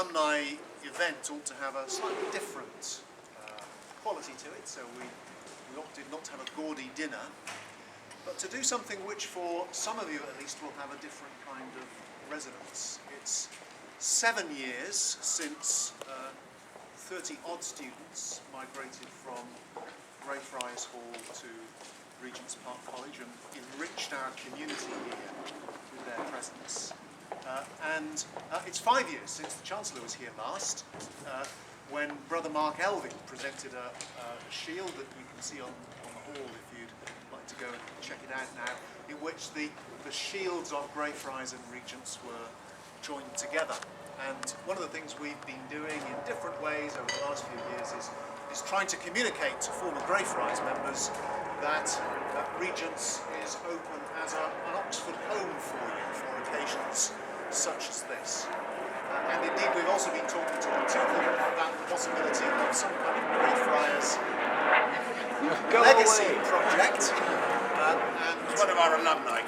alumni event ought to have a slightly different quality to it, so we opted not to have a gaudy dinner, but to do something which for some of you at least will have a different kind of resonance. It's 7 years since 30-odd students migrated from Greyfriars Hall to Regent's Park College and enriched our community here with their presence. It's 5 years since the Chancellor was here last, when Brother Mark Elving presented a shield that you can see on the hall if you'd like to go and check it out now, in which the shields of Greyfriars and Regents were joined together. And one of the things we've been doing in different ways over the last few years is trying to communicate to former Greyfriars members that Regents is open as an Oxford home for you for occasions such as this. And indeed we've also been talking to two of them about the possibility of some kind of Greyfriars legacy project. It's one of our alumni.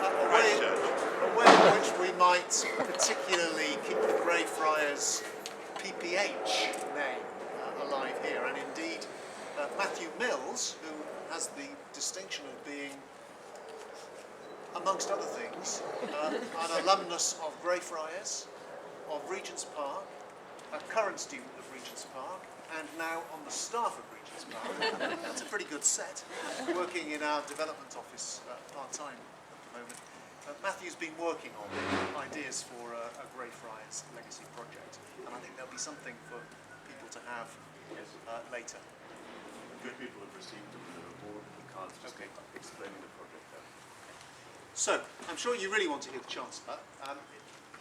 A way in which we might particularly keep the Greyfriars PPH name alive here, and indeed Matthew Mills, who has the distinction of being, amongst other things, an alumnus of Greyfriars, of Regent's Park, a current student of Regent's Park, and now on the staff of Regent's Park. That's a pretty good set, working in our development office part-time at the moment. Matthew's been working on ideas for a Greyfriars legacy project, and I think there'll be something for people to have later. Good people have received them in the report. We can't just keep explaining the project there. So, I'm sure you really want to hear the Chancellor.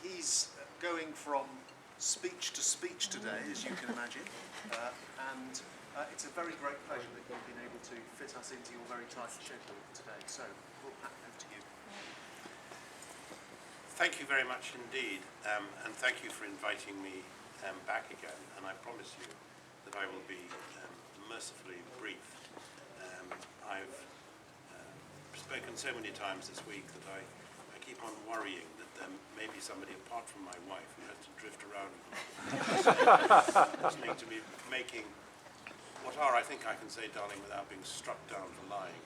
He's going from speech to speech today, as you can imagine, and it's a very great pleasure that you've been able to fit us into your very tight schedule today. So, we'll pass over to you. Thank you very much indeed, and thank you for inviting me back again, and I promise you that I will be mercifully brief. I've spoken so many times this week that I keep on worrying that there may be somebody apart from my wife who has to drift around listening to me making what are, I think I can say, darling, without being struck down for lying,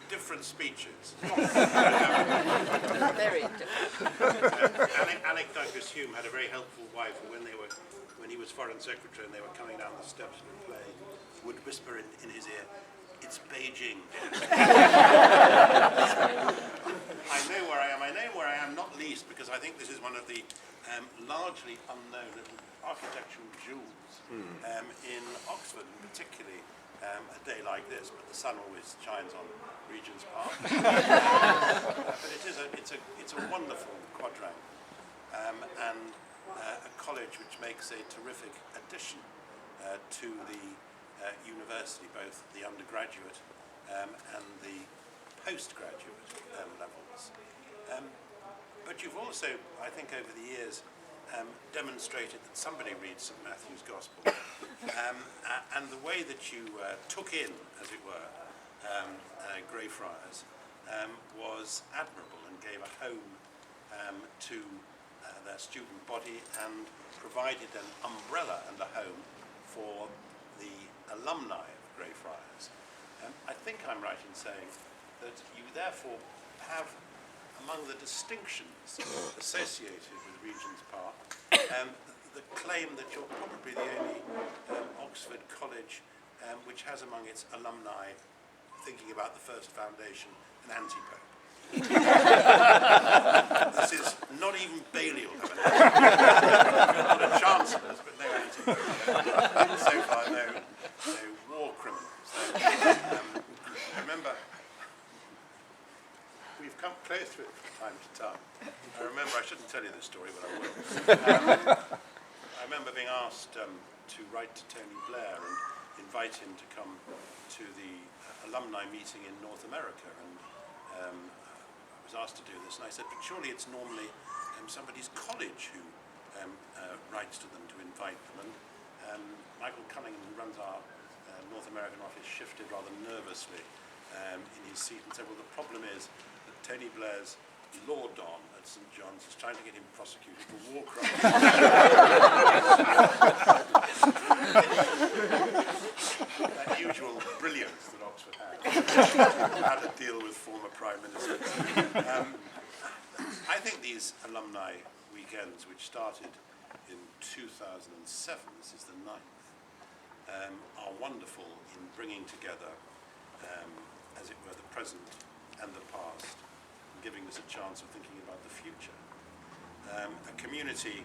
different speeches. Very different. Alec Hume had a very helpful wife who, when he was Foreign Secretary and they were coming down the steps of the plane, would whisper in his ear, "It's Beijing." I know where I am, not least because I think this is one of the largely unknown little architectural jewels in Oxford, and particularly a day like this, but the sun always shines on Regent's Park. But it's a wonderful quadrangle, and a college which makes a terrific addition to the university, both the undergraduate and the postgraduate levels. But you've also, I think, over the years demonstrated that somebody reads St Matthew's Gospel, and the way that you took in, as it were, Greyfriars was admirable and gave a home to their student body and provided an umbrella and a home for the alumni of Greyfriars. I think I'm right in saying that you therefore have, among the distinctions associated with Regent's Park, the claim that you're probably the only Oxford college which has among its alumni, thinking about the first foundation, an anti-pope. This is not even Bailey will have an anti-pope. Not a chancellor's, but no anti-pope. So far, no war criminals. I remember we've come close to it from time to time. I shouldn't tell you this story, but I will. I remember being asked to write to Tony Blair and invite him to come to the alumni meeting in North America, and I was asked to do this, and I said, but surely it's normally somebody's college who writes to them to invite them, and Michael Cunningham, who runs our North American office, shifted rather nervously in his seat and said, well, the problem is that Tony Blair's law don at at St John's is trying to get him prosecuted for war crimes. That usual brilliance that Oxford has, how to deal with former prime ministers. I think these alumni weekends, which started in 2007, this is the 9th, are wonderful in bringing together, as it were, the present and the past, and giving us a chance of thinking about the future. A community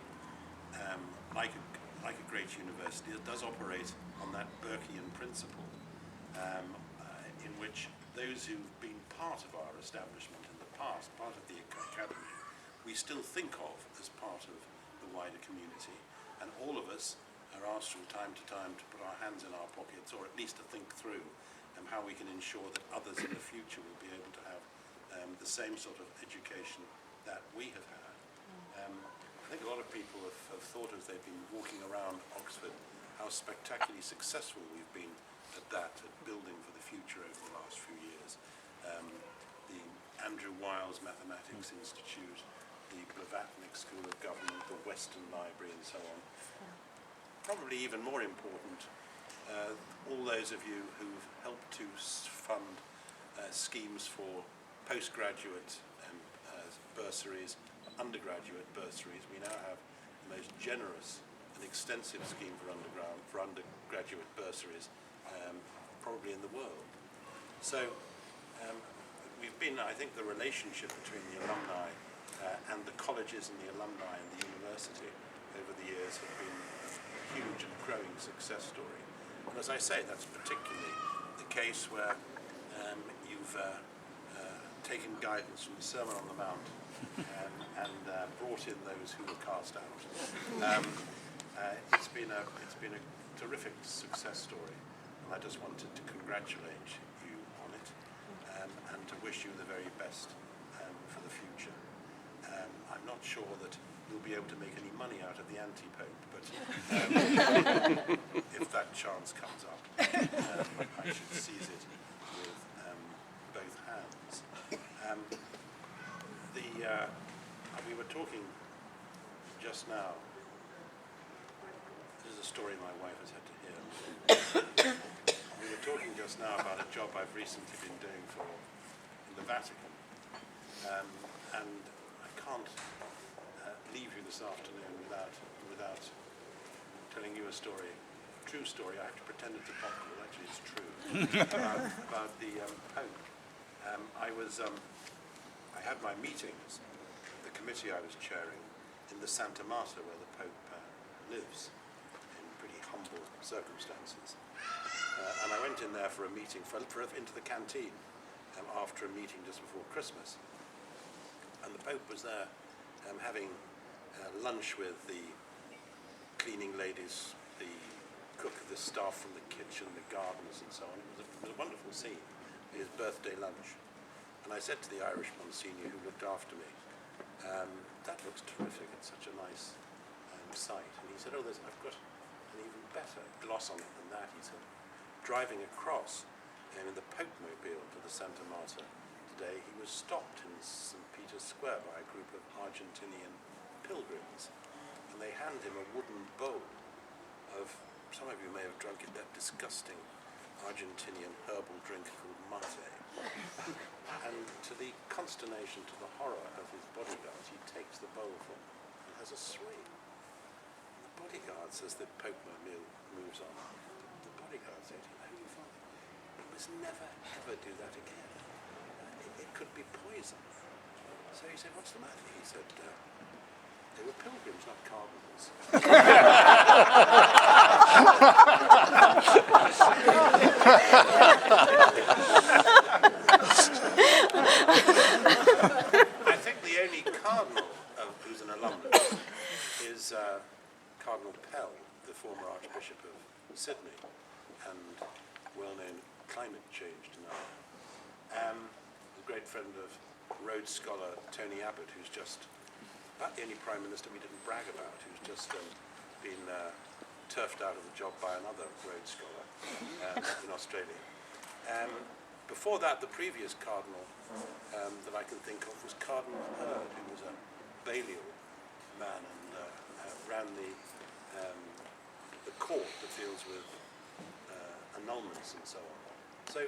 like a great university that does operate on that Burkean principle, in which those who've been part of our establishment in the past, part of the academy, we still think of as part of the wider community, and all of us are asked from time to time to put our hands in our pockets, or at least to think through how we can ensure that others in the future will be able to have the same sort of education that we have had. I think a lot of people have thought as they've been walking around Oxford how spectacularly successful we've been at that, at building for the future over the last few years. The Andrew Wiles Mathematics Institute, the Blavatnik School of Government, the Western Library and so on. Probably even more important, all those of you who've helped to fund schemes for postgraduate bursaries, undergraduate bursaries. We now have the most generous and extensive scheme for undergraduate bursaries probably in the world. So we've been, I think the relationship between the alumni and the colleges and the alumni and the university over the years have been a huge and growing success story. And as I say, that's particularly the case where you've taken guidance from the Sermon on the Mount and brought in those who were cast out. It's been a terrific success story, and I just wanted to congratulate you on it and to wish you the very best for the future. I'm not sure that you'll be able to make any money out of the anti-pope, but if that chance comes up, I should seize it with both hands. We were talking just now, this is a story my wife has had to hear. We were talking just now about a job I've recently been doing in the Vatican, and I can't leave you this afternoon without telling you a story, a true story. I have to pretend it's a possible, actually it's true, about the Pope. I had my meetings, the committee I was chairing, in the Santa Marta where the Pope lives, in pretty humble circumstances. And I went in there for a meeting, into the canteen, after a meeting just before Christmas. And the Pope was there having lunch with the cleaning ladies, the cook, the staff from the kitchen, the gardeners and so on. It was a wonderful scene, his birthday lunch. And I said to the Irish Monsignor who looked after me, that looks terrific, it's such a nice site. And he said, oh, I've got an even better gloss on it than that. He said, driving across in the Pope mobile to the Santa Marta today, he was stopped in St. Peter's Square by a group of Argentinian pilgrims, and they hand him a wooden bowl of, some of you may have drunk it, that disgusting Argentinian herbal drink called mate. And to the consternation, to the horror of his bodyguards, he takes the bowl from them and has a swig. The bodyguards, as the Pope mobile moves on, the bodyguards say to him, Holy Father, you must never ever do that again. It could be poison. So he said, what's the matter? He said, they were pilgrims, not cardinals. I think the only cardinal who's an alumnus is Cardinal Pell, the former Archbishop of Sydney and well-known climate change denier. A great friend of Rhodes Scholar Tony Abbott, who's just about the only Prime Minister we didn't brag about, who's just been turfed out of the job by another Rhodes Scholar in Australia. Before that, the previous cardinal that I can think of was Cardinal Hurd, who was a Balliol man and ran the court that deals with annulments and so on. So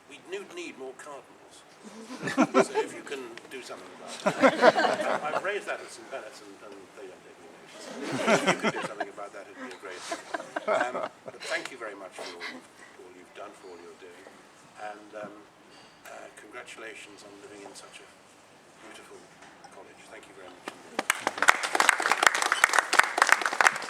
we need more cardinals. So if you can do something about it. I've raised that at St. Bennett's and they don't take me notice. If you could do something about that, it'd be a great thing. But thank you very much for all you've done, for all you're doing. And congratulations on living in such a beautiful college. Thank you very much indeed.